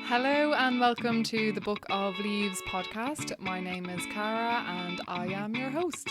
Hello and welcome to the Book of Leaves podcast. My name is Cara and I am your host.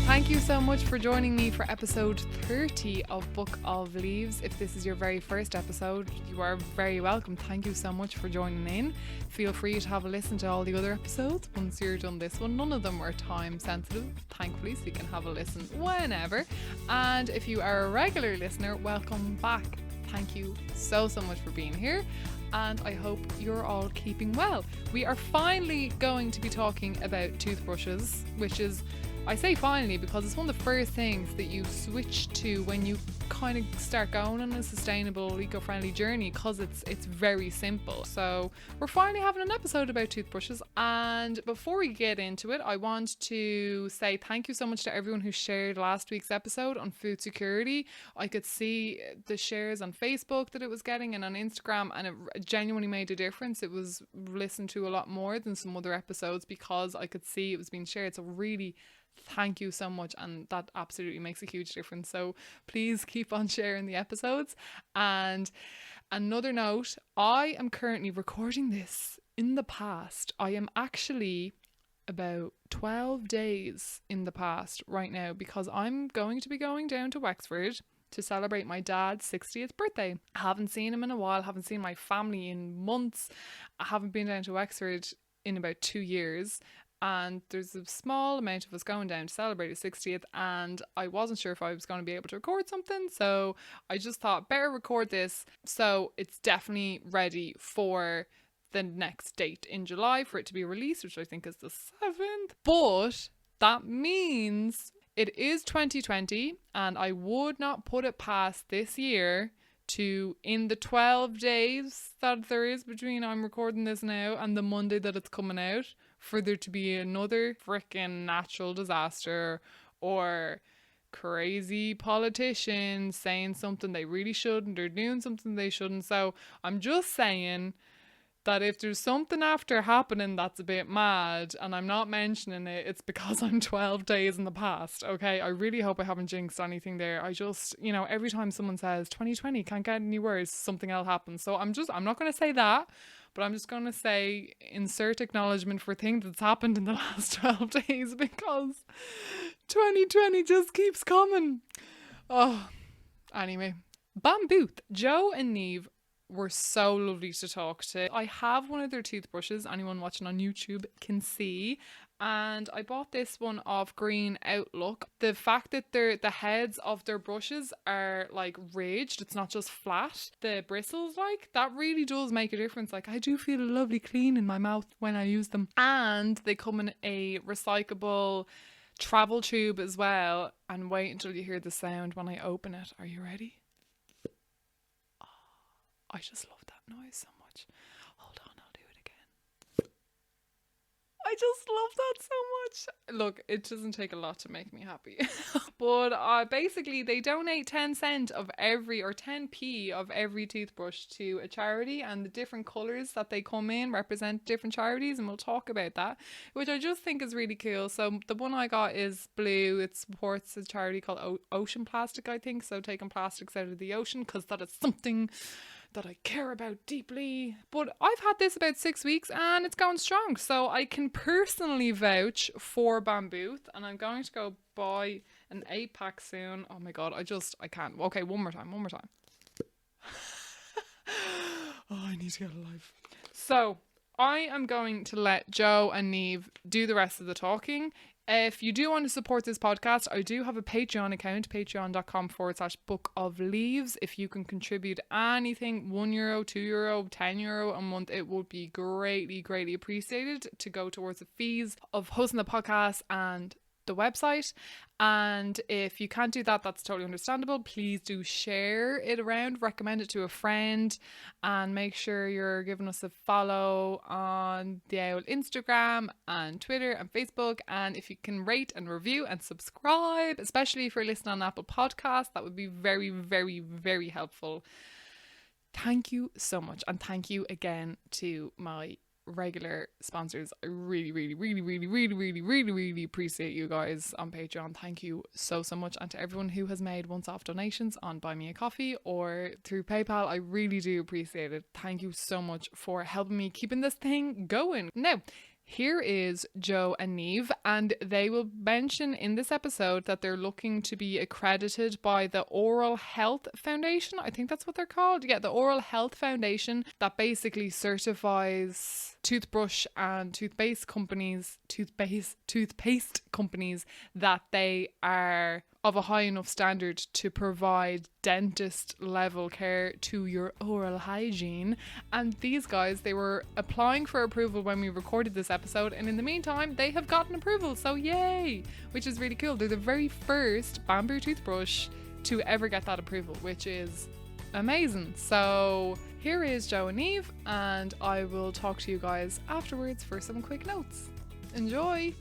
Thank you so much for joining me for episode 30 of Book of Leaves. If this is your very first episode, you are very welcome. Thank you so much for joining in. Feel free to have a listen to all the other episodes once you're done this one. None of them are time sensitive, thankfully, so you can have a listen whenever. And if you are a regular listener, welcome back. Thank you so much for being here. And I hope you're all keeping well. We are finally going to be talking about toothbrushes, which is, I say finally because it's one of the first things that you switch to when you kind of start going on a sustainable, eco-friendly journey, because it's very simple. So we're finally having an episode about toothbrushes, and before we get into it, I want to say thank you so much to everyone who shared last week's episode on food security. I could see the shares on Facebook that it was getting and on Instagram, and it genuinely made a difference. It was listened to a lot more than some other episodes because I could see it was being shared. So really thank you so much, and that absolutely makes a huge difference. So please keep on sharing the episodes. And another note, I am currently recording this in the past. I am actually about 12 days in the past right now because I'm going to be going down to Wexford to celebrate my dad's 60th birthday. I haven't seen him in a while, haven't seen my family in months. I haven't been down to Wexford in about 2 years. And there's a small amount of us going down to celebrate his 60th, and I wasn't sure if I was going to be able to record something, so I just thought better record this so it's definitely ready for the next date in July for it to be released, which I think is the 7th. But that means it is 2020, and I would not put it past this year to, in the 12 days that there is between I'm recording this now and the Monday that it's coming out, for there to be another freaking natural disaster or crazy politician saying something they really shouldn't or doing something they shouldn't. So I'm just saying that if there's something after happening that's a bit mad and I'm not mentioning it, it's because I'm 12 days in the past, okay? I really hope I haven't jinxed anything there. I just, every time someone says 2020 can't get any worse, something else happens. So I'm not going to say that, but I'm just going to say insert acknowledgement for things that's happened in the last 12 days because 2020 just keeps coming. Oh, anyway. Bambooth, Joe and Niamh were so lovely to talk to. I have one of their toothbrushes, anyone watching on YouTube can see, and I bought this one of Green Outlook. The fact that the heads of their brushes are like ridged, it's not just flat, the bristles, like, that really does make a difference. Like, I do feel a lovely clean in my mouth when I use them, and they come in a recyclable travel tube as well. And wait until you hear the sound when I open it. Are you ready? I just love that noise so much. Hold on, I'll do it again. I just love that so much. Look, it doesn't take a lot to make me happy. But basically they donate 10 cent of every, or 10p of every toothbrush to a charity, and the different colours that they come in represent different charities, and we'll talk about that, which I just think is really cool. So the one I got is blue. It supports a charity called Ocean Plastic, I think, so taking plastics out of the ocean, because that is something that I care about deeply. But I've had this about 6 weeks and it's going strong, so I can personally vouch for Bambooth, and I'm going to go buy an 8-pack soon. Oh my god, I can't. Okay, one more time. Oh, I need to get alive. So I am going to let Joe and Niamh do the rest of the talking. If you do want to support this podcast, I do have a Patreon account, patreon.com/Book of Leaves. If you can contribute anything, €1, €2, €10 a month, it would be greatly appreciated to go towards the fees of hosting the podcast and the website. And if you can't do that, that's totally understandable. Please do share it around, recommend it to a friend, and make sure you're giving us a follow on the old Instagram and Twitter and Facebook. And if you can rate and review and subscribe, especially if you're listening on Apple Podcasts, that would be very helpful. Thank you so much, and thank you again to my regular sponsors. I really, really, really, really, really, really, really, really appreciate you guys on Patreon. Thank you so, so much. And to everyone who has made once-off donations on Buy Me a Coffee or through PayPal, I really do appreciate it. Thank you so much for helping me keeping this thing going. Now, here is Joe and Niamh, and they will mention in this episode that they're looking to be accredited by the Oral Health Foundation. I think that's what they're called. Yeah, the Oral Health Foundation, that basically certifies toothbrush and toothpaste companies that they are of a high enough standard to provide dentist level care to your oral hygiene. And these guys, they were applying for approval when we recorded this episode, and in the meantime they have gotten approval, so yay, which is really cool. They're the very first bamboo toothbrush to ever get that approval, which is amazing. So here is Joe and Niamh, and I will talk to you guys afterwards for some quick notes. Enjoy.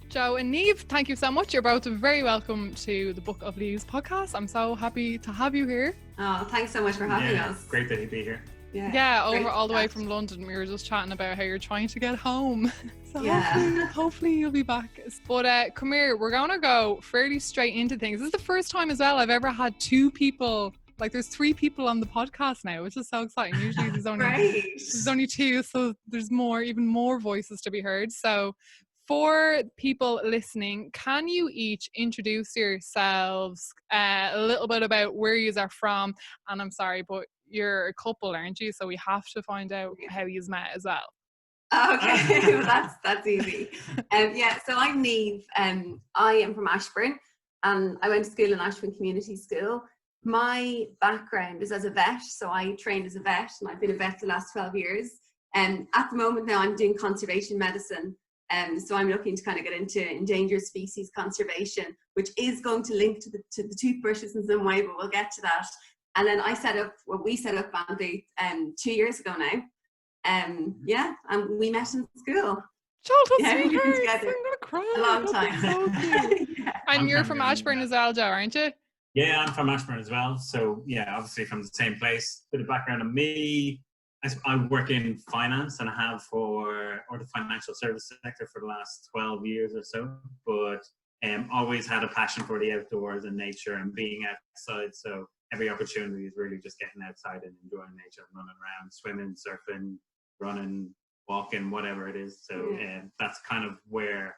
Joe and Niamh, thank you so much. You're both very welcome to the Book of Leaves podcast. I'm so happy to have you here. Oh, thanks so much for having us. Great that you'd be here. Yeah, over all the way from London. We were just chatting about how you're trying to get home. So hopefully you'll be back. But come here, we're going to go fairly straight into things. This is the first time as well I've ever had two people. Like, there's three people on the podcast now, which is so exciting. Usually there's only two, so there's even more voices to be heard. So for people listening, can you each introduce yourselves a little bit about where you are from? And I'm sorry, but you're a couple, aren't you? So we have to find out how you've met as well. Okay, well, that's easy. So I'm Niamh. I am from Ashbourne, and I went to school in Ashbourne Community School. My background is as a vet, so I trained as a vet, and I've been a vet for the last 12 years. And at the moment now, I'm doing conservation medicine. So I'm looking to kind of get into endangered species conservation, which is going to link to the toothbrushes in some way, but we'll get to that. And then we set up Bambooth 2 years ago now. And we met in school. We've been together I'm gonna cry. A long time. So and you're from Ashbourne as well, Joe, aren't you? Yeah, I'm from Ashbourne as well. So yeah, obviously from the same place. Bit of background on me. I work in finance, and I have for the financial services sector for the last 12 years or so, but always had a passion for the outdoors and nature and being outside. So every opportunity is really just getting outside and enjoying nature, running around, swimming, surfing, running, walking, whatever it is. So that's kind of where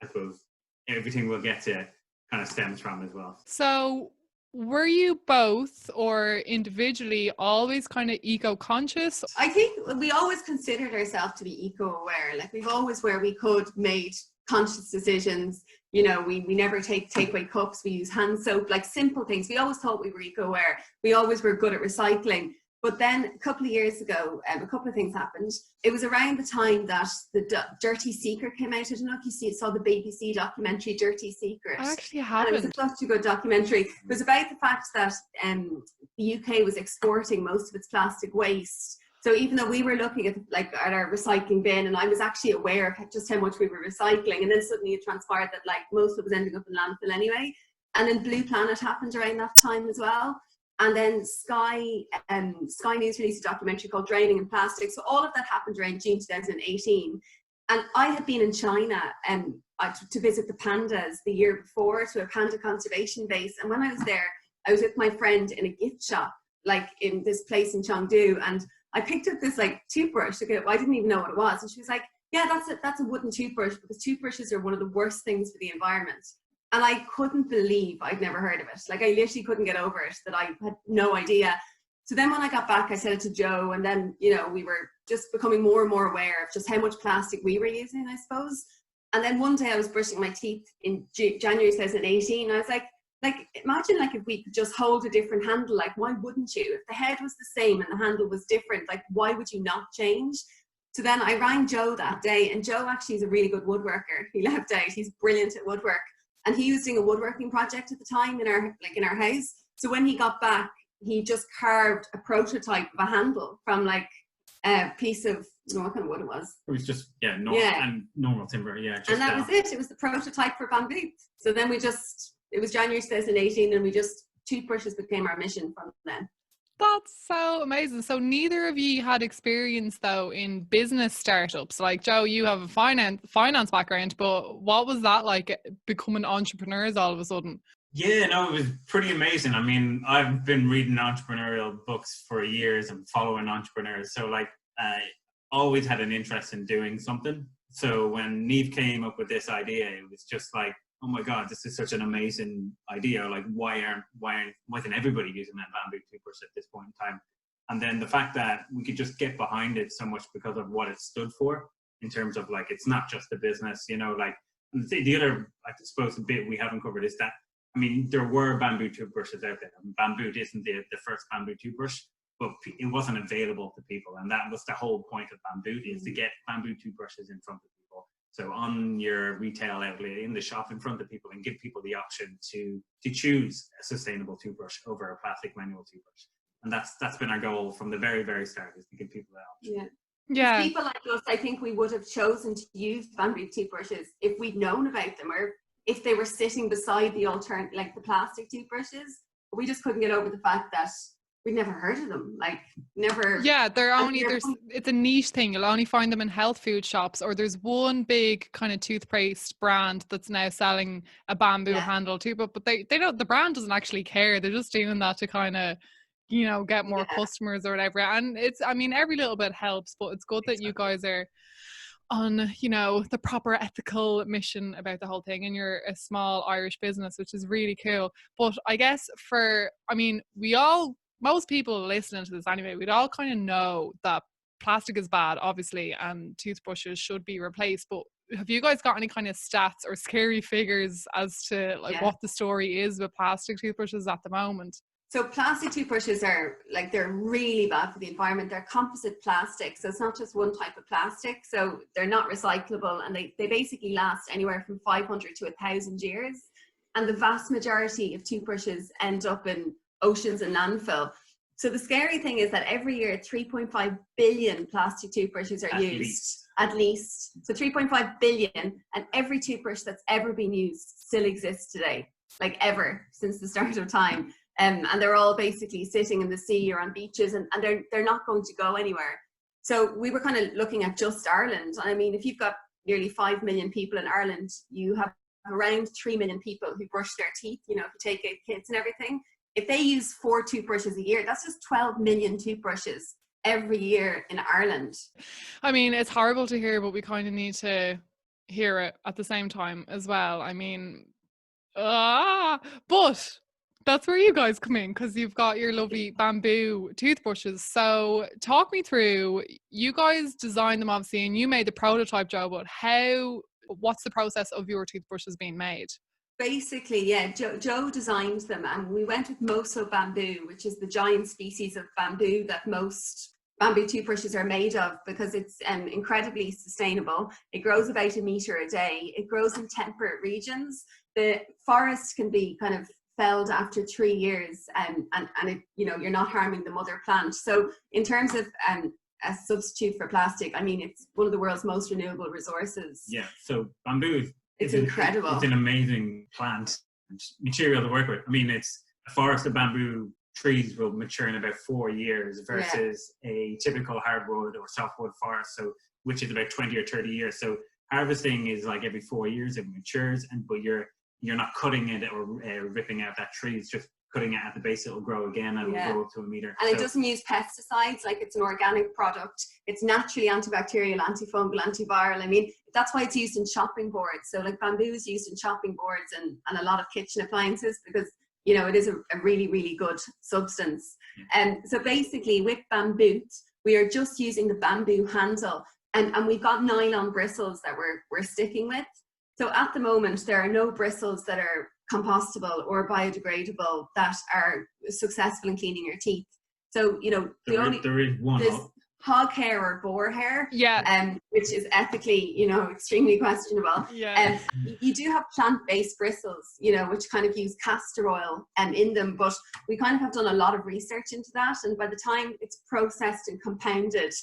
I suppose everything we'll get to kind of stems from as well. So were you both or individually always kind of eco-conscious? I think we always considered ourselves to be eco-aware. Like, we've always, where we could, made conscious decisions. You know, we never take away cups. We use hand soap, like simple things. We always thought we were eco-aware. We always were good at recycling. But then a couple of years ago, a couple of things happened. It was around the time that the Dirty Secret came out. I don't know if you saw the BBC documentary Dirty Secret. I actually haven't. And it was such a good documentary. It was about the fact that the UK was exporting most of its plastic waste. So even though we were looking at our recycling bin, and I was actually aware of just how much we were recycling, and then suddenly it transpired that like most of it was ending up in landfill anyway. And then Blue Planet happened around that time as well. And then Sky News released a documentary called Drowning in Plastic. So all of that happened around June 2018. And I had been in China to visit the pandas the year before, to a panda conservation base. And when I was there, I was with my friend in a gift shop, like in this place in Chengdu. And I picked up this like toothbrush. Okay, I didn't even know what it was. And she was like, yeah, that's a wooden toothbrush, because toothbrushes are one of the worst things for the environment. And I couldn't believe I'd never heard of it. Like, I literally couldn't get over it, that I had no idea. So then when I got back, I said it to Joe, and then, you know, we were just becoming more and more aware of just how much plastic we were using, I suppose. And then one day I was brushing my teeth in January 2018. And I was like, imagine like if we could just hold a different handle, like why wouldn't you? If the head was the same and the handle was different, like why would you not change? So then I rang Joe that day, and Joe actually is a really good woodworker. He left out, he's brilliant at woodwork. And he was doing a woodworking project at the time in our house. So when he got back, he just carved a prototype of a handle from like a piece of, what kind of wood it was. It was just, normal timber, and that was it. It was the prototype for Bambooth. So then it was January 2018, and toothbrushes became our mission from then. That's so amazing. So neither of you had experience though in business startups. Like Joe, you have a finance background, but what was that like becoming entrepreneurs all of a sudden? Yeah, no, it was pretty amazing. I mean, I've been reading entrepreneurial books for years and following entrepreneurs. So like, I always had an interest in doing something. So when Niamh came up with this idea, it was just like, oh my God, this is such an amazing idea. Like, why isn't everybody using that bamboo toothbrush at this point in time? And then the fact that we could just get behind it so much because of what it stood for, in terms of like, it's not just a business, you know, like, and the other, I suppose, the bit we haven't covered is that, I mean, there were bamboo toothbrushes out there. Bamboo isn't the first bamboo toothbrush, but it wasn't available to people. And that was the whole point of Bambooth, is to get bamboo toothbrushes in front of people. So on your retail outlet, in the shop, in front of people, and give people the option to choose a sustainable toothbrush over a plastic manual toothbrush. And that's been our goal from the very, very start, is to give people that option. Yeah. People like us, I think we would have chosen to use bamboo toothbrushes if we'd known about them, or if they were sitting beside the alternative, like the plastic toothbrushes. We just couldn't get over the fact that we'd never heard of them, like never. Yeah, it's a niche thing. You'll only find them in health food shops, or there's one big kind of toothpaste brand that's now selling a bamboo handle too, but they don't, the brand doesn't actually care. They're just doing that to kind of, you know, get more customers or whatever. And it's, I mean, every little bit helps, but it's good that you guys are on, you know, the proper ethical mission about the whole thing, and you're a small Irish business, which is really cool. But I guess most people listening to this anyway, we'd all kind of know that plastic is bad, obviously, and toothbrushes should be replaced. But have you guys got any kind of stats or scary figures as to like what the story is with plastic toothbrushes at the moment? So plastic toothbrushes are like, they're really bad for the environment. They're composite plastic, so it's not just one type of plastic. So they're not recyclable, and they basically last anywhere from 500 to 1,000 years. And the vast majority of toothbrushes end up in oceans and landfill. So the scary thing is that every year 3.5 billion plastic toothbrushes are used. At least. So 3.5 billion, and every toothbrush that's ever been used still exists today, like ever, since the start of time. And they're all basically sitting in the sea or on beaches, and they're not going to go anywhere. So we were kind of looking at just Ireland. I mean, if you've got nearly 5 million people in Ireland, you have around 3 million people who brush their teeth, you know, if you take kids and everything. If they use 4 toothbrushes a year, that's just 12 million toothbrushes every year in Ireland. I mean, it's horrible to hear, but we kind of need to hear it at the same time as well. I mean, but that's where you guys come in, because you've got your lovely bamboo toothbrushes. So talk me through, you guys designed them obviously, and you made the prototype, Joe, but what's the process of your toothbrushes being made? Basically, yeah, Joe designed them, and we went with moso bamboo, which is the giant species of bamboo that most bamboo toothbrushes are made of, because it's incredibly sustainable. It grows about 1 meter a day. It grows in temperate regions. The forest can be kind of felled after 3 years, and it, you know, you're not harming the mother plant. So in terms of a substitute for plastic, I mean, it's one of the world's most renewable resources. Yeah, so bamboo, it's incredible. It's an amazing plant material to work with. I mean, it's a forest of bamboo trees will mature in about 4 years versus a typical hardwood or softwood forest, so which is about 20 or 30 years. So harvesting is like every 4 years it matures, but you're not cutting it or ripping out that tree. It's just cutting it at the base. It will grow again, and it will grow up to 1 meter. And it doesn't use pesticides. Like, it's an organic product. It's naturally antibacterial, antifungal, antiviral. I mean, that's why it's used in chopping boards. So like, bamboo is used in chopping boards and a lot of kitchen appliances, because, you know, it is a really, really good substance. And so basically with Bambooth, we are just using the bamboo handle, and we've got nylon bristles that we're sticking with. So at the moment, there are no bristles that are compostable or biodegradable that are successful in cleaning your teeth. So, you know, there is one. Hog hair or boar hair, which is ethically, you know, extremely questionable. You do have plant-based bristles, you know, which kind of use castor oil in them, but we kind of have done a lot of research into that, and by the time it's processed and compounded,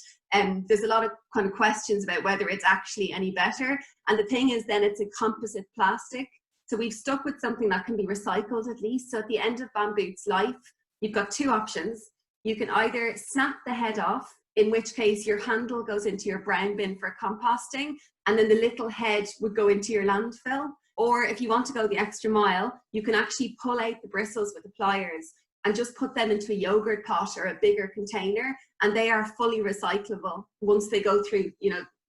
there's a lot of kind of questions about whether it's actually any better. And the thing is, then it's a composite plastic, so we've stuck with something that can be recycled at least. So at the end of Bambooth's life, you've got 2 options. you can either snap the head off, in which case your handle goes into your brown bin for composting, and then the little head would go into your landfill. Or if you want to go the extra mile, you can actually pull out the bristles with the pliers and just put them into a yogurt pot or a bigger container, and they are fully recyclable once they go through,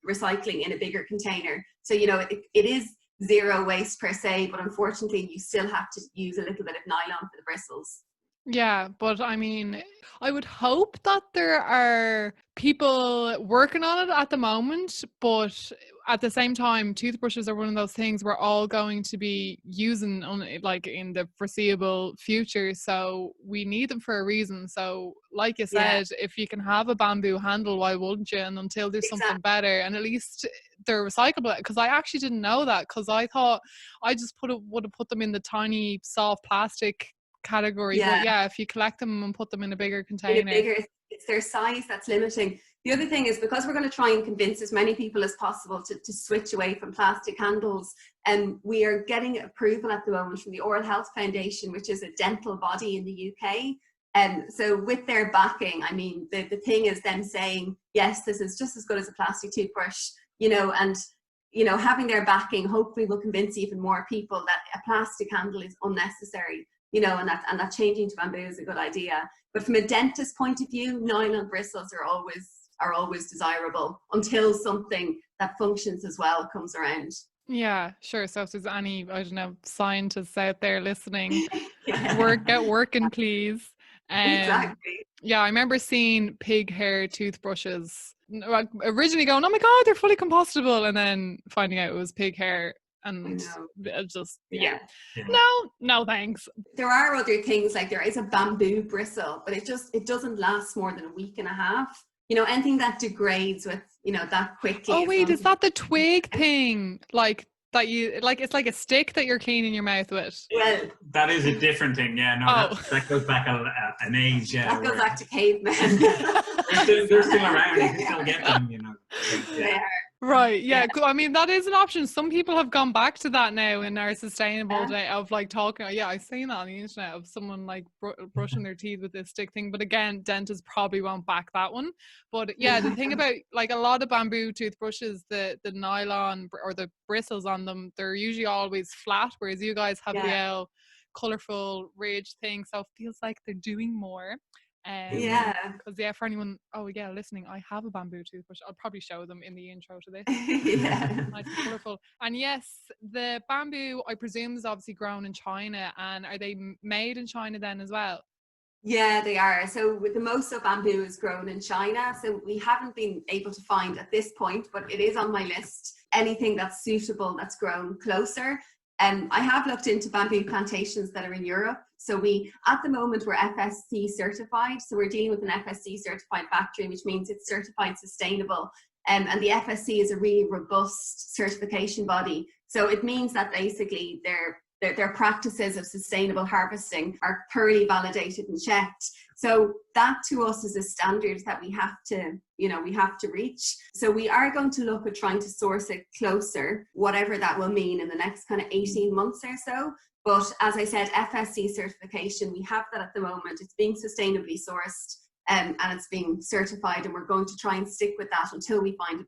recycling in a bigger container. So, it is zero waste per se, but unfortunately you still have to use a little bit of nylon for the bristles. Yeah, but I mean, I would hope that there are people working on it at the moment, but at the same time, toothbrushes are one of those things we're all going to be using like in the foreseeable future, so we need them for a reason. So like you said, if you can have a bamboo handle, why wouldn't you? And until there's something better, and at least they're recyclable, because I actually didn't know that, because I thought I just would have put them in the tiny soft plastic category. But yeah, if you collect them and put them in a bigger container, it's their size that's limiting. The other thing is, because we're going to try and convince as many people as possible to switch away from plastic handles, and we are getting approval at the moment from the Oral Health Foundation, which is a dental body in the UK. And so with their backing, I mean, the thing is them saying, yes, this is just as good as a plastic toothbrush, and having their backing hopefully will convince even more people that a plastic handle is unnecessary. And that changing to bamboo is a good idea. But from a dentist point of view, nylon bristles are always desirable until something that functions as well comes around. Yeah, sure. So if there's any, I don't know, scientists out there listening, get working, please. Exactly. Yeah, I remember seeing pig hair toothbrushes. Originally going, oh my God, they're fully compostable, and then finding out it was pig hair. And just no thanks. There are other things, like there is a bamboo bristle, but it doesn't last more than a week and a half. Anything that degrades with that quickly. Oh wait, is that the twig thing? Like that it's like a stick that you're cleaning your mouth with? Well, that is a different thing. Yeah, no, that goes back an age. That goes back to cavemen. they're still around. You can still get them. They are. Right, yeah. I mean, that is an option. Some people have gone back to that now in our sustainable day of like talking. Yeah, I've seen that on the internet of someone like brushing their teeth with this stick thing. But again, dentists probably won't back that one. But yeah, the thing about like a lot of bamboo toothbrushes, the nylon or the bristles on them, they're usually always flat, whereas you guys have the colourful ridge thing. So it feels like they're doing more. Because for anyone listening, I have a bamboo toothbrush. I'll probably show them in the intro to this. Nice and colourful. And yes, the bamboo, I presume, is obviously grown in China. And are they made in China then as well? Yeah, they are. So with the moso bamboo is grown in China. So we haven't been able to find at this point, but it is on my list, anything that's suitable that's grown closer. I have looked into bamboo plantations that are in Europe. So at the moment, we're FSC certified. So we're dealing with an FSC certified factory, which means it's certified sustainable. And the FSC is a really robust certification body. So it means that basically their practices of sustainable harvesting are thoroughly validated and checked. So that to us is a standard that we have to reach. So we are going to look at trying to source it closer, whatever that will mean in the next kind of 18 months or so. But as I said, FSC certification, we have that at the moment. It's being sustainably sourced and it's being certified, and we're going to try and stick with that until we find,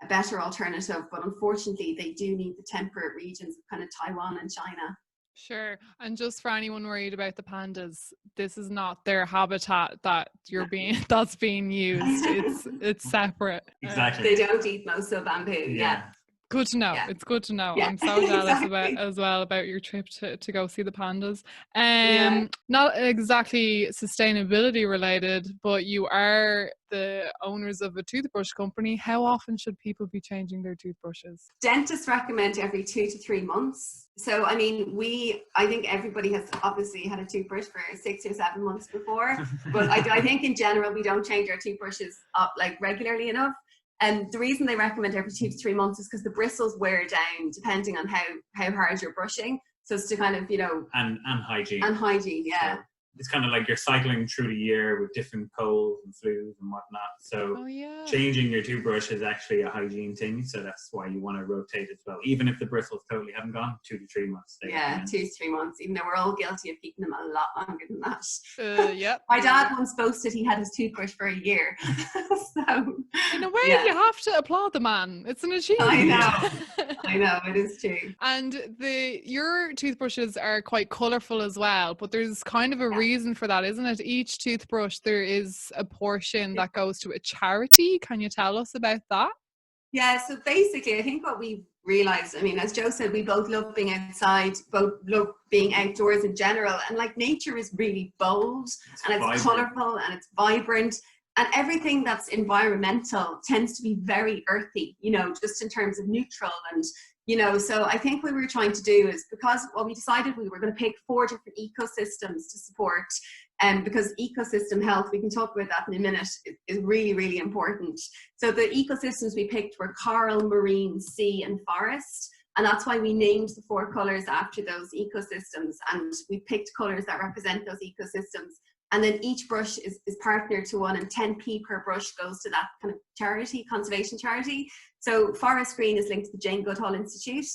a better alternative. But unfortunately, they do need the temperate regions of kind of Taiwan and China. Sure. And just for anyone worried about the pandas, this is not their habitat that that's being used. It's separate. Exactly. They don't eat moso bamboo. Yeah. Good to know. It's good to know. I'm so jealous about your trip to go see the pandas. Not exactly sustainability related, but you are the owners of a toothbrush company. How often should people be changing their toothbrushes? Dentists recommend every 2 to 3 months. So, I mean, I think everybody has obviously had a toothbrush for 6 or 7 months before, but I think in general, we don't change our toothbrushes up like regularly enough. And the reason they recommend every 2 to 3 months is because the bristles wear down depending on how hard you're brushing. So it's to kind of, and hygiene. And hygiene, yeah. it's kind of like you're cycling through the year with different colds and flus and whatnot. So changing your toothbrush is actually a hygiene thing. So that's why you want to rotate as well. Even if the bristles totally haven't gone, 2 to 3 months. 2 to 3 months, even though we're all guilty of keeping them a lot longer than that. My dad once boasted he had his toothbrush for a year. So in a way, you have to applaud the man. It's an achievement. I know, it is true. And your toothbrushes are quite colourful as well, but there's kind of a reason for that, isn't it? Each toothbrush, there is a portion that goes to a charity. Can you tell us about that? Yeah, so basically, I think what we've realised, I mean, as Joe said, we both love being outside, both love being outdoors in general. And like nature is really bold and it's colourful and it's vibrant. And everything that's environmental tends to be very earthy, you know, just in terms of neutral. And, you know, so I think what we were trying to do is, because we decided we were going to pick 4 different ecosystems to support, because ecosystem health, we can talk about that in a minute, is really, really important. So the ecosystems we picked were coral, marine, sea and forest. And that's why we named the 4 colours after those ecosystems. And we picked colours that represent those ecosystems. And then each brush is partnered to one, and 10p per brush goes to that kind of charity, conservation charity. So forest green is linked to the Jane Goodall Institute,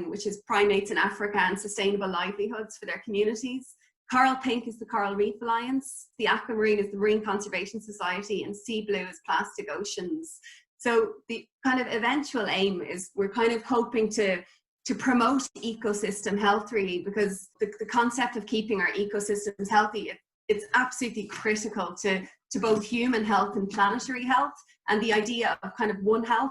which is primates in Africa and sustainable livelihoods for their communities. Coral pink is the Coral Reef Alliance. The aquamarine is the Marine Conservation Society, and sea blue is Plastic Oceans. So the kind of eventual aim is we're kind of hoping to promote ecosystem health, really, because the concept of keeping our ecosystems healthy, it's absolutely critical to both human health and planetary health, and the idea of kind of one health,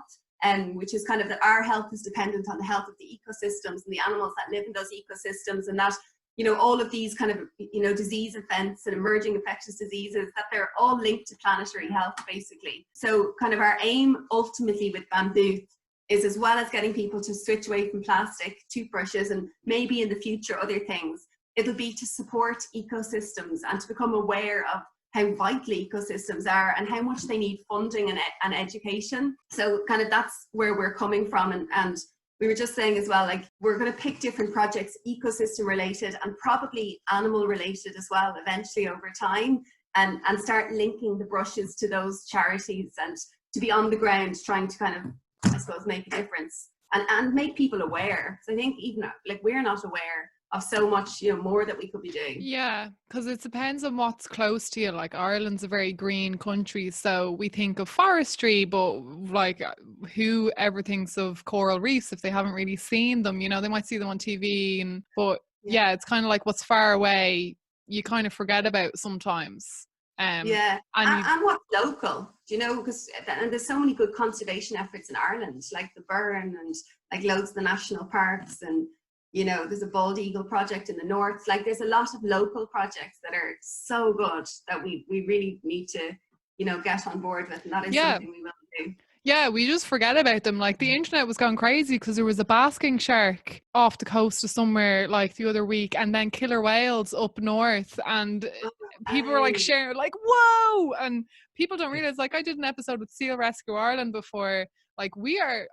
which is kind of that our health is dependent on the health of the ecosystems and the animals that live in those ecosystems, and that, you know, all of these kind of, you know, disease events and emerging infectious diseases, that they're all linked to planetary health, basically. So kind of our aim ultimately with Bambooth is, as well as getting people to switch away from plastic toothbrushes and maybe in the future other things, it'll be to support ecosystems and to become aware of how vital ecosystems are and how much they need funding and education. So kind of that's where we're coming from. And we were just saying as well, like, we're going to pick different projects, ecosystem related and probably animal related as well, eventually over time, and start linking the brushes to those charities and to be on the ground trying to kind of, I suppose, make a difference and make people aware. So I think even like we're not aware of so much, you know, more that we could be doing. Yeah, because it depends on what's close to you. Like Ireland's a very green country, so we think of forestry, but like who ever thinks of coral reefs if they haven't really seen them? You know, they might see them on TV, but yeah, it's kind of like what's far away, you kind of forget about sometimes. And what's local, do you know, because there's so many good conservation efforts in Ireland, like the Burren and like loads of the national parks, and you know, there's a bald eagle project in the north. Like there's a lot of local projects that are so good that we really need to, you know, get on board with, and that is something we will do. Yeah, we just forget about them. Like the internet was going crazy because there was a basking shark off the coast of somewhere like the other week, and then killer whales up north, and people were like sharing, like, whoa! And people don't realize, like, I did an episode with Seal Rescue Ireland before. Like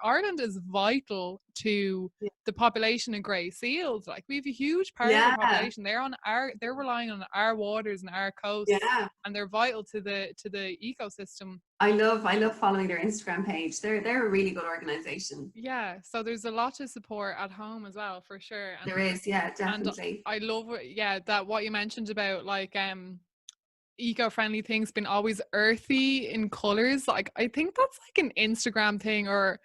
Ireland is vital to the population of grey seals. Like we have a huge part of the population. They're relying on our waters and our coast, and they're vital to the ecosystem. I love following their Instagram page. They're a really good organisation. Yeah, so there's a lot to support at home as well, for sure. And there is, yeah, definitely. And I love, that what you mentioned about like eco-friendly things being always earthy in colors. Like I think that's like an Instagram thing, or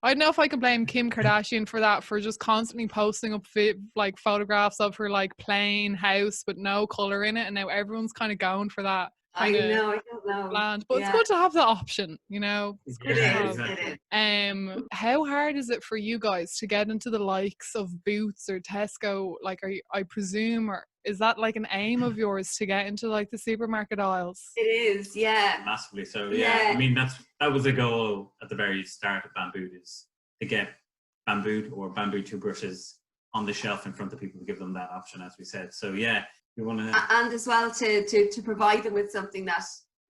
I don't know if I can blame Kim Kardashian for that, for just constantly posting up like photographs of her like plain house with no color in it, and now everyone's kind of going for that. I don't know. Bland. But it's good to have the option, you know. It's good to have. Exactly. How hard is it for you guys to get into the likes of Boots or Tesco? Like, I presume, or is that like an aim of yours to get into like the supermarket aisles? It is, yeah. Massively so, yeah. I mean, that was the goal at the very start of Bambooth, is to get Bambooth or bamboo toothbrushes on the shelf in front of people, to give them that option, as we said. So yeah. And as well to provide them with something that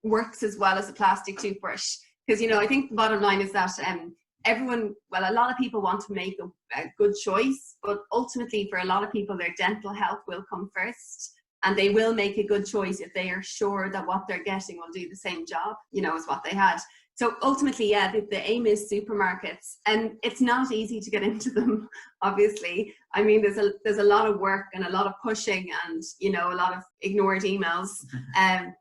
works as well as a plastic toothbrush, because, you know, I think the bottom line is that a lot of people want to make a good choice, but ultimately for a lot of people their dental health will come first, and they will make a good choice if they are sure that what they're getting will do the same job, you know, as what they had. So ultimately, yeah, the aim is supermarkets, and it's not easy to get into them, obviously. I mean, there's a lot of work and a lot of pushing, and, you know, a lot of ignored emails.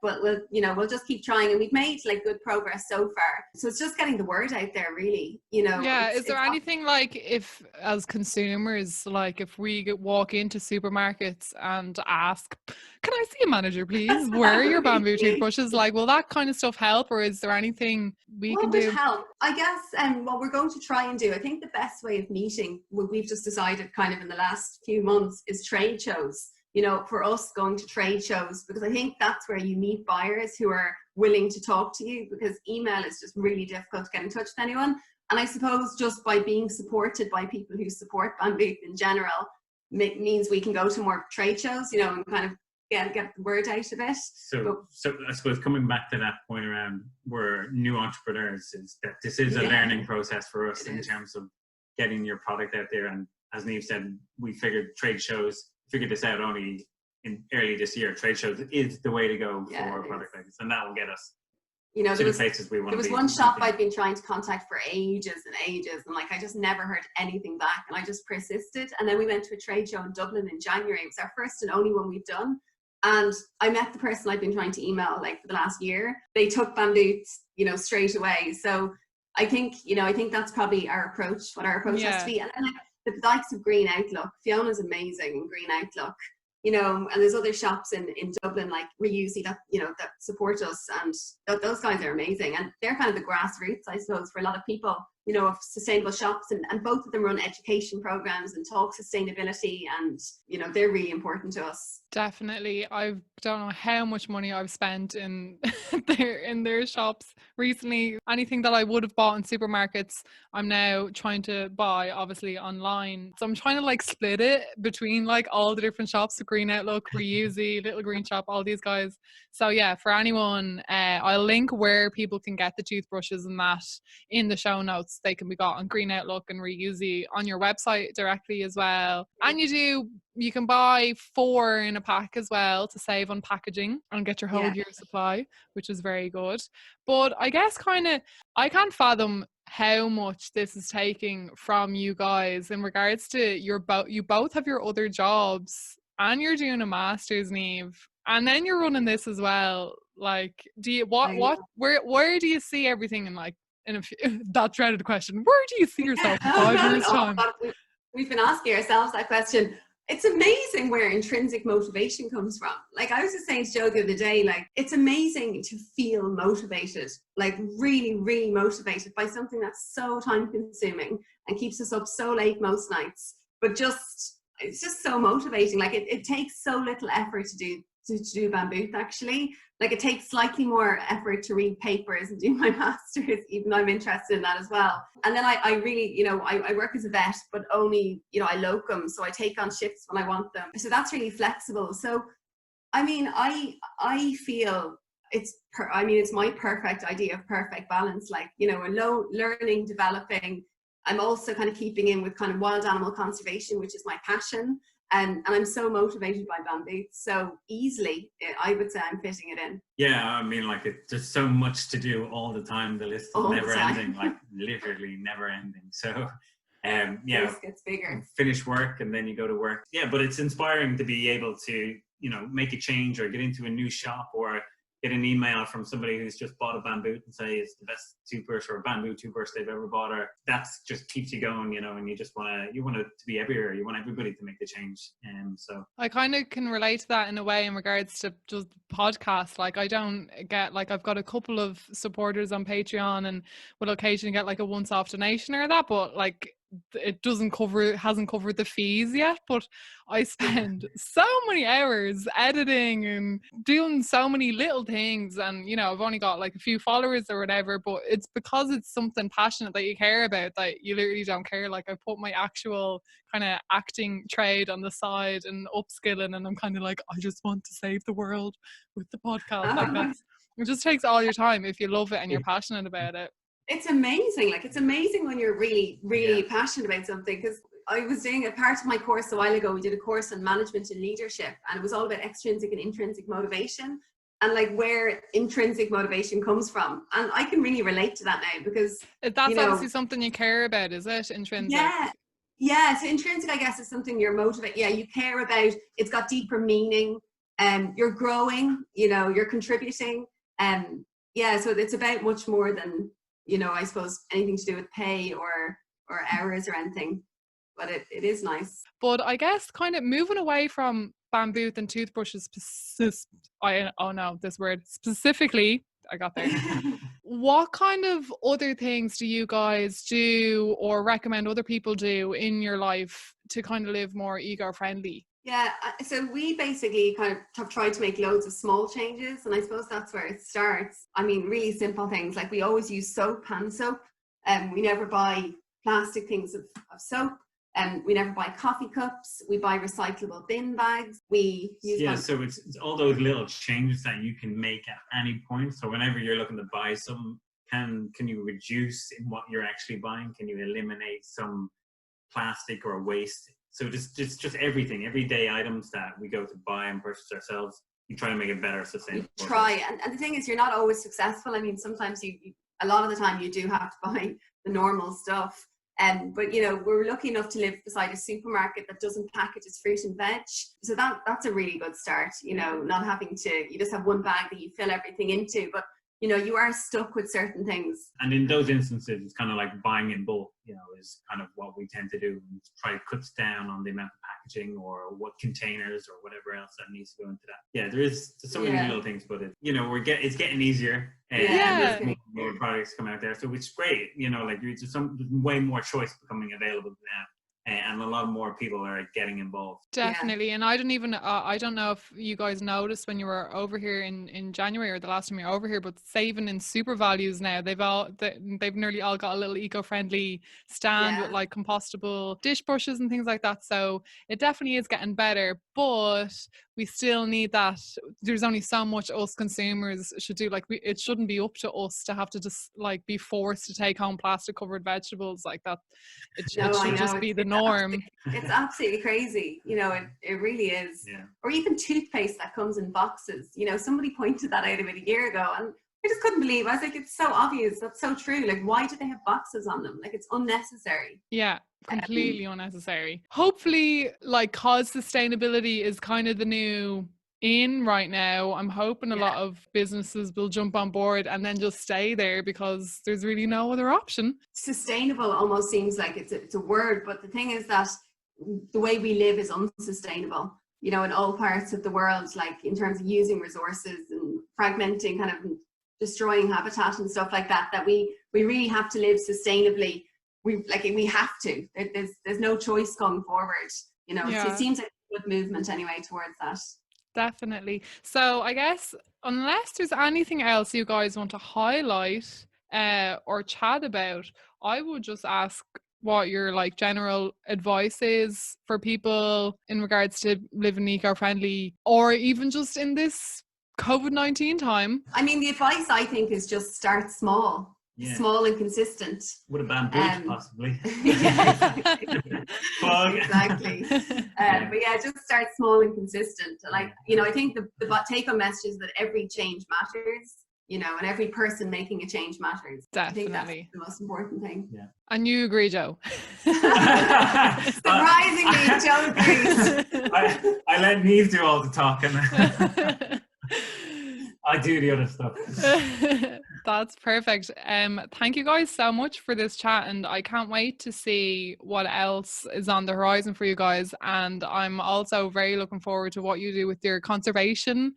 But we'll just keep trying, and we've made like good progress so far. So it's just getting the word out there, really. You know. Yeah. Is there anything like, if as consumers, like if we walk into supermarkets and ask, "Can I see a manager, please? Where are your bamboo toothbrushes?" Like, will that kind of stuff help, or is there anything we can do? What would help? I guess, what we're going to try and do, I think the best way of meeting, what we've just decided kind of in the last few months, is trade shows. You know, for us, going to trade shows, because I think that's where you meet buyers who are willing to talk to you, because email is just really difficult to get in touch with anyone. And I suppose just by being supported by people who support Bambooth in general means we can go to more trade shows, you know, and kind of get the word out of it. So I suppose coming back to that point around we're new entrepreneurs, is that this is a learning process for us in terms of getting your product out there. And as Niamh said, we figured this out only in early this year. Trade shows is the way to go for a product like this, and that will get us, you know, to the places we want to be. There was one shop I'd been trying to contact for ages and ages, and like I just never heard anything back, and I just persisted. And then we went to a trade show in Dublin in January. It was our first and only one we've done. And I met the person I've been trying to email like for the last year. They took Bambooth, you know, straight away. So I think that's probably our approach, what our approach has to be. And like the likes of Green Outlook, Fiona's amazing in Green Outlook, you know, and there's other shops in Dublin like Reusey that, you know, that support us, and those guys are amazing. And they're kind of the grassroots, I suppose, for a lot of people, you know, of sustainable shops, and both of them run education programs and talk sustainability, and, you know, they're really important to us. Definitely. I don't know how much money I've spent in their shops recently. Anything that I would have bought in supermarkets, I'm now trying to buy obviously online. So I'm trying to like split it between like all the different shops, the Green Outlook, Reusey, Little Green Shop, all these guys. So yeah, for anyone, I'll link where people can get the toothbrushes and that in the show notes. They can be got on Green Outlook and Reusey on your website directly as well. And you can buy 4 in a pack as well to save on packaging and get your whole year supply, which is very good. But I guess I can't fathom how much this is taking from you guys in regards to you both have your other jobs, and you're doing a master's, Niamh, and then you're running this as well. Like, where do you see everything in like, in a few, that dreaded question, where do you see yourself in 5 years time? We've been asking ourselves that question. It's amazing where intrinsic motivation comes from. Like I was just saying to Joe the other day, like it's amazing to feel motivated, like really, really motivated by something that's so time consuming and keeps us up so late most nights. But it's just so motivating. Like it takes so little effort to do Bambooth, actually. Like it takes slightly more effort to read papers and do my master's, even though I'm interested in that as well. And then I really, you know, I work as a vet, but only, you know, I locum, so I take on shifts when I want them. So that's really flexible. So, I mean, I feel it's my perfect idea of perfect balance. Like, you know, learning, developing. I'm also kind of keeping in with kind of wild animal conservation, which is my passion. And I'm so motivated by Bambooth, so easily I would say I'm fitting it in. Yeah, I mean, like there's so much to do all the time. The list is never ending, like literally never ending. So, the list gets bigger. Finish work and then you go to work. Yeah, but it's inspiring to be able to, you know, make a change or get into a new shop or get an email from somebody who's just bought a Bambooth and say it's the best toothbrush or bamboo toothbrush they've ever bought, or that's just keeps you going, you know, and you want it to be everywhere. You want everybody to make the change. And so I kind of can relate to that in a way in regards to just podcasts. Like I don't get, like I've got a couple of supporters on Patreon and will occasionally get like a once-off donation or that, but like it hasn't covered the fees yet. But I spend so many hours editing and doing so many little things, and you know, I've only got like a few followers or whatever, but it's because it's something passionate that you care about that you literally don't care. Like I put my actual kind of acting trade on the side and upskilling, and I'm kind of like, I just want to save the world with the podcast. Like it just takes all your time if you love it and you're passionate about it. It's amazing. Like it's amazing when you're really, really passionate about something, because I was doing a part of my course a while ago. We did a course on management and leadership, and it was all about extrinsic and intrinsic motivation, and like where intrinsic motivation comes from. And I can really relate to that now, because That's obviously something you care about, is it? Intrinsic. Yeah. So intrinsic, I guess, is something you're motivated. Yeah, you care about. It's got deeper meaning. You're growing. You're contributing. Yeah. So it's about much more than, I suppose, anything to do with pay or hours or anything. But it is nice. But I guess kind of moving away from Bambooth and toothbrushes, specifically, I got there. What kind of other things do you guys do or recommend other people do in your life to kind of live more eco-friendly? Yeah, so we basically kind of have tried to make loads of small changes, and I suppose that's where it starts. I mean, really simple things, like we always use soap, hand soap, and we never buy plastic things of soap, and we never buy coffee cups. We buy recyclable bin bags. We use so it's all those little changes that you can make at any point. So whenever you're looking to buy some, can you reduce in what you're actually buying? Can you eliminate some plastic or waste? So just everything, everyday items that we go to buy and purchase ourselves, you try to make it better, sustainable. You try, and the thing is, you're not always successful. I mean, sometimes a lot of the time you do have to buy the normal stuff. But we're lucky enough to live beside a supermarket that doesn't package its fruit and veg. So that's a really good start, not having to, you just have one bag that you fill everything into, but you are stuck with certain things. And in those instances, it's kind of like buying in bulk, is kind of what we tend to do. We try to cut down on the amount of packaging or what containers or whatever else that needs to go into that. Yeah, there's so many little things, but it's getting easier. And there's more products coming out there, so it's great. There's way more choice becoming available now. And a lot more people are getting involved. Definitely. And I don't know if you guys noticed when you were over here in January or the last time you were over here, but saving in super values now, they've nearly all got a little eco-friendly stand with like compostable dish brushes and things like that. So it definitely is getting better, but we still need that. There's only so much us consumers should do. Like it shouldn't be up to us to have to just like be forced to take home plastic covered vegetables like that. It should just be the norm. It's absolutely crazy. It really is. Yeah. Or even toothpaste that comes in boxes. Somebody pointed that out about a year ago, and I just couldn't believe. I was like, it's so obvious. That's so true. Like, why do they have boxes on them? Like, it's unnecessary. Yeah. Completely unnecessary. Hopefully, cause sustainability is kind of the new in right now, I'm hoping a lot of businesses will jump on board and then just stay there, because there's really no other option. Sustainable almost seems like it's a word, but the thing is that the way we live is unsustainable, in all parts of the world, like in terms of using resources and fragmenting, kind of destroying habitat and stuff like that, that we really have to live sustainably. We have to. There's no choice going forward. It seems like a good movement anyway towards that. Definitely. So I guess unless there's anything else you guys want to highlight or chat about, I would just ask what your general advice is for people in regards to living eco-friendly, or even just in this COVID-19 time. I mean, the advice I think is just start small. Yeah. Small and consistent. With a bamboo, possibly. Exactly. But yeah, just start small and consistent. I think the take-home message is that every change matters, and every person making a change matters. Definitely. I think that's the most important thing. Yeah. And you agree, Joe? Surprisingly, Joe agrees. I let Niamh do all the talking. I do the other stuff. That's perfect. Thank you guys so much for this chat, and I can't wait to see what else is on the horizon for you guys. And I'm also very looking forward to what you do with your conservation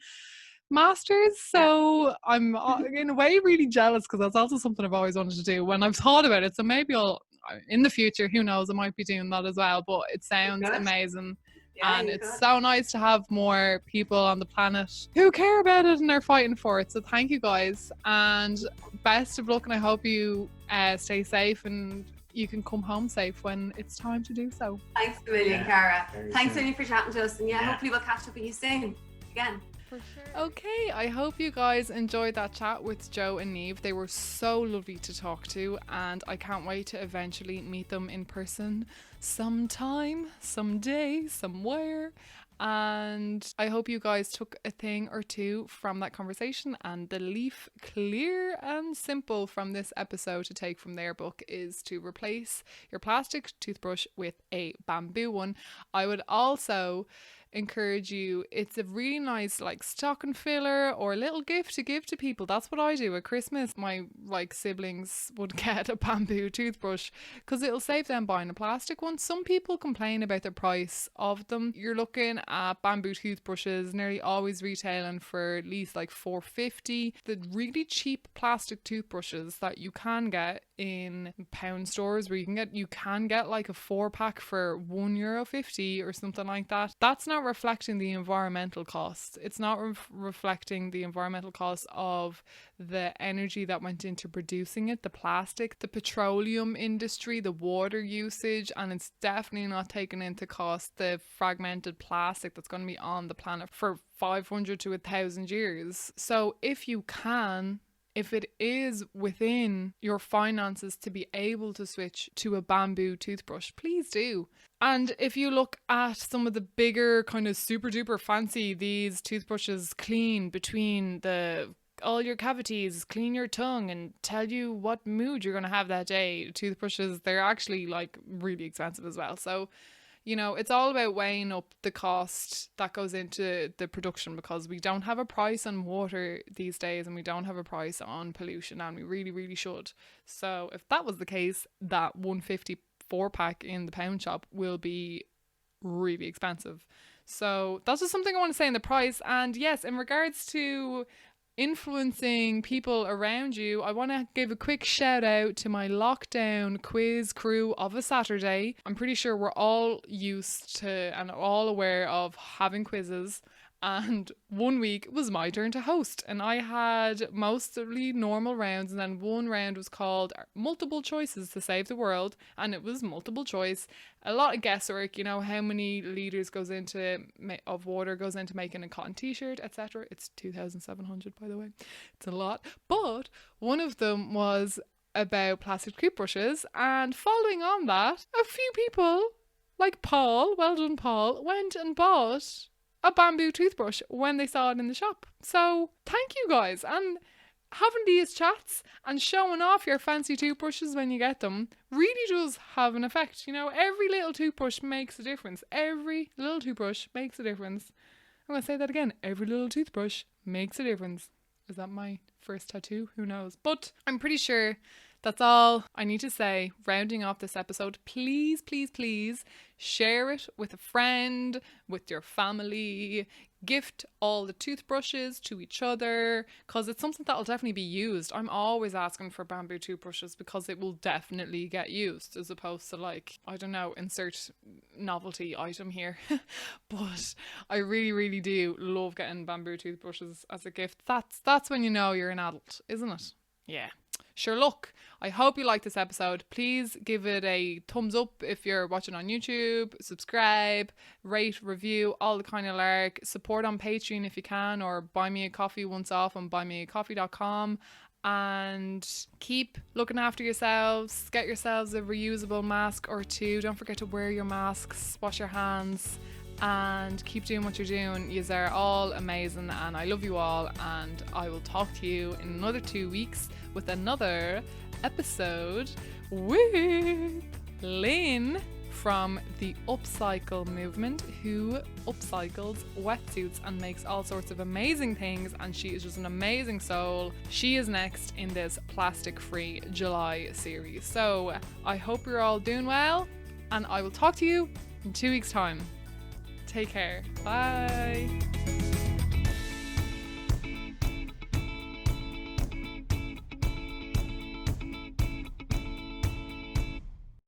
masters. So I'm in a way really jealous, because that's also something I've always wanted to do when I've thought about it. So maybe I'll, in the future, who knows, I might be doing that as well. But it sounds amazing. Yeah, and it's so nice to have more people on the planet who care about it and are fighting for it. So thank you guys, and best of luck, and I hope you stay safe and you can come home safe when it's time to do so. Thanks a million, Cara. Thanks a million for chatting to us, and hopefully we'll catch up with you soon again. For sure. Okay, I hope you guys enjoyed that chat with Joe and Niamh. They were so lovely to talk to, and I can't wait to eventually meet them in person sometime, someday, somewhere. And I hope you guys took a thing or two from that conversation. And the leaf, clear and simple from this episode to take from their book, is to replace your plastic toothbrush with a bamboo one. I would also encourage you, it's a really nice like stocking filler or a little gift to give to people. That's what I do at Christmas. My like siblings would get a bamboo toothbrush because it'll save them buying a plastic one. Some people complain about the price of them. You're looking at bamboo toothbrushes nearly always retailing for at least like $4.50. The really cheap plastic toothbrushes that you can get in pound stores where you can get like a 4-pack for €1.50 or something like that. That's not reflecting the environmental costs. It's not reflecting the environmental costs of the energy that went into producing it, the plastic, the petroleum industry, the water usage, and it's definitely not taking into cost the fragmented plastic that's going to be on the planet for 500 to 1,000 years. So if it is within your finances to be able to switch to a bamboo toothbrush, please do. And if you look at some of the bigger kind of super duper fancy, these toothbrushes clean between all your cavities, clean your tongue and tell you what mood you're going to have that day. Toothbrushes, they're actually like really expensive as well. So, you know, it's all about weighing up the cost that goes into the production, because we don't have a price on water these days and we don't have a price on pollution, and we really, really should. So if that was the case, that 150 4-pack in the pound shop will be really expensive. So that's just something I want to say in the price. And yes, in regards to influencing people around you, I want to give a quick shout out to my lockdown quiz crew of a Saturday. I'm pretty sure we're all used to and all aware of having quizzes, and one week was my turn to host, and I had mostly normal rounds, and then one round was called multiple choices to save the world, and it was multiple choice, a lot of guesswork, you know, how many liters of water goes into making a cotton t-shirt, etc. It's 2,700, by the way. It's a lot. But one of them was about plastic toothbrushes, and following on that, a few people like Paul, well done Paul, went and bought a bamboo toothbrush when they saw it in the shop. So thank you guys, and having these chats and showing off your fancy toothbrushes when you get them really does have an effect. You know, every little toothbrush makes a difference. Every little toothbrush makes a difference. I'm going to say that again. Every little toothbrush makes a difference. Is that my first tattoo? Who knows? But I'm pretty sure that's all I need to say. Rounding off this episode, please, please, please share it with a friend, with your family. Gift all the toothbrushes to each other, because it's something that'll definitely be used. I'm always asking for bamboo toothbrushes because it will definitely get used, as opposed to like, I don't know, insert novelty item here. But I really, really do love getting bamboo toothbrushes as a gift. That's when you know you're an adult, isn't it? Yeah. Sure, look, I hope you liked this episode. Please give it a thumbs up if you're watching on YouTube, subscribe, rate, review, all the kind of lark. Support on Patreon if you can, or buy me a coffee once off on buymeacoffee.com. And keep looking after yourselves. Get yourselves a reusable mask or two. Don't forget to wear your masks, wash your hands, and keep doing what you're doing. You are all amazing, and I love you all, and I will talk to you in another 2 weeks with another episode with Lynn from the Upcycle movement, who upcycles wetsuits and makes all sorts of amazing things, and she is just an amazing soul. She is next in this plastic free July series. So I hope you're all doing well, and I will talk to you in 2 weeks time. Take care. Bye.